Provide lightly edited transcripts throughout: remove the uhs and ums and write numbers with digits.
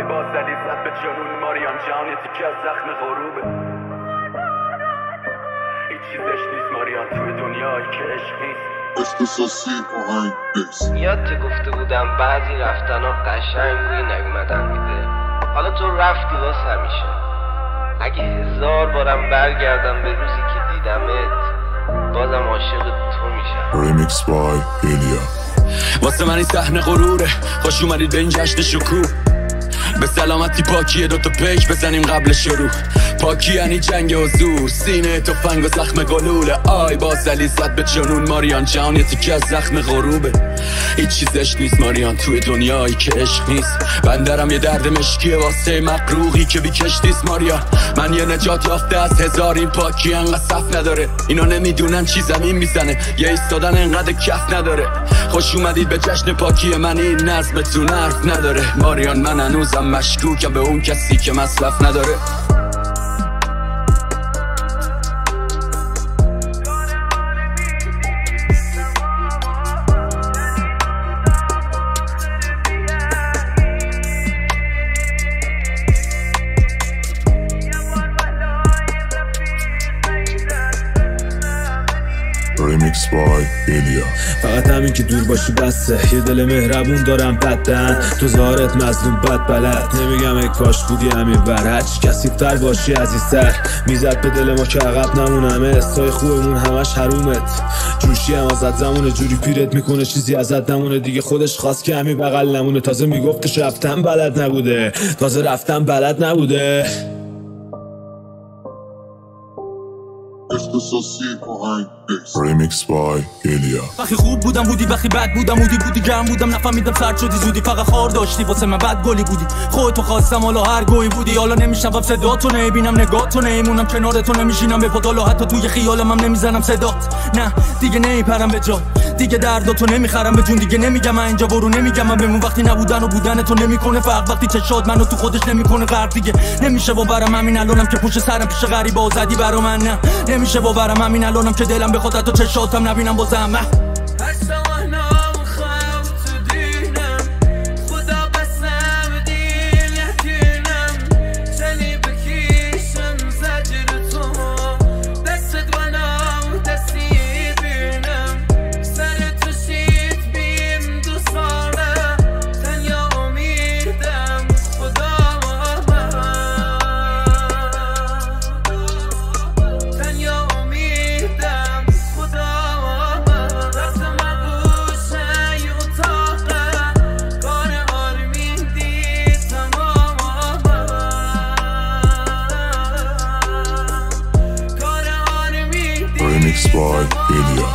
بازلی زد به جنون ماریان جان، یه تیکه از زخم غروبه. هیچ چیزش نیست ماریان توی دنیایی که عشق نیست. اختصاصی آهنگ بیس. یادت گفته بودم بعضی رفتنها قشنگ روی نیومدن میده. حالا تو رفتی واسه همیشه. اگه 1000 بارم برگردم به روزی که دیدمت، بازم عاشق تو میشم. ریمیکس بای ایلیا. واسه من این صحنه غروره، خوش اومدید به این جشن شکوه. به سلامتی پاکیه دوتا پیک بزنیم قبل شروع. پاکی یعنی جنگ حضور، سینه تفنگ و زخم گلوله. آی بازلی زد به جنون ماریان جان، یه تیکه از زخم غروبه. هیچ چیزش نیست ماریان توی دنیایی که عشق نیست. بندرم یه درد مشکیه واسه مقروقی که بی کشتیست ماریان. من یه نجات یافته از 1000، این پاکی انقدر صف نداره. اینا نمیدونن چی زمین میزنه، یه ایستادن انقدر کف نداره. خوش اومدید به جشن پاکی من، این نظمتون حرف نداره ماریان. من هنوزم مشکوکم به اون کسی که مصرف نداره. ریمیکس بای ایلیا. فقط همین که دور باشی بسه، یه دل مهربون دارم بدن، تو ظاهرت مظلوم بد بلد. نمیگم ای کاش بودی همین ور، هرچی کثیف‌تر باشی عزیزتر. میزد به دل ما که عقب نمونم، استای خوبمون همش حرومت. جوشی هم ازت زمونه، جوری پیرت میکنه چیزی ازت نمونه. دیگه خودش خواست که همین بغل نمونه. تازه میگفتش رفتم بلد نبوده، تازه رفتم بلد نبوده. اختصاصی آهنگ بیس. ریمیکس بای ایلیا. وقتی خوب بودم بودی، وقتی بد بودم بودی گرم بودم نفهمیدم سرد شدی زودی. فقط خار داشتی واسه من بد گلی بودی. خودتو خواستم حالا هر گویی بودی. حالا نمیشنوم صداتو، نمیبینم نگاهتو، نمیمونم کنارتو، نمیشینم به پات. حالا حتی توی خیالم هم نمیزنم صدات. نه دیگه نمیپرم به جا، دیگه درداتو نمیخرم به جون. دیگه نمیگم من اینجا برو، نمیگم من بمون. وقتی نبودن و بودن تو نمیکنه فرق، وقتی چشات منو تو خودش نمیکنه غرق. دیگه نمیشه باورم همین الانم که پشت سرم پیش غریبا زدی برا من. نه نمیشه باورم همین الانم که دلم بخواد تو چشاتم نبینم بازم.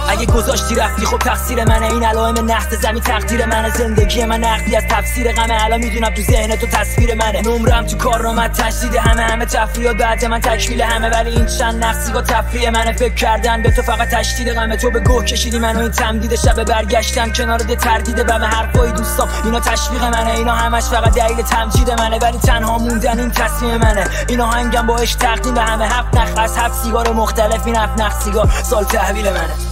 اگه گذاشتی رفتی خب تقصیر منه. این علائم نحس زمین تقدیر منه. زندگی من نقدی از تفسیر غمه. الان میدونم تو ذهن تو تصویر منه. نمرم تو کارنامه تجدید همه تفریحات بعد من تکمیل همه. ولی این چند نقصی با تفریح منه. فکر کردن به تو فقط تشدید غمه. تو به گوه کشیدی منو این تمدید شب برگشتم کنار ده تردید بم. حرفای دوستام اینا تشویق منه، اینا همش فقط دلیل تمجید منه. ولی تنها موندن این تصمیم منه. اینا هنگم با عشق تقدیم به همه. 7 نخ از 7 سیگار مختلف، این 7 نخ سیگار سال تحویل منه.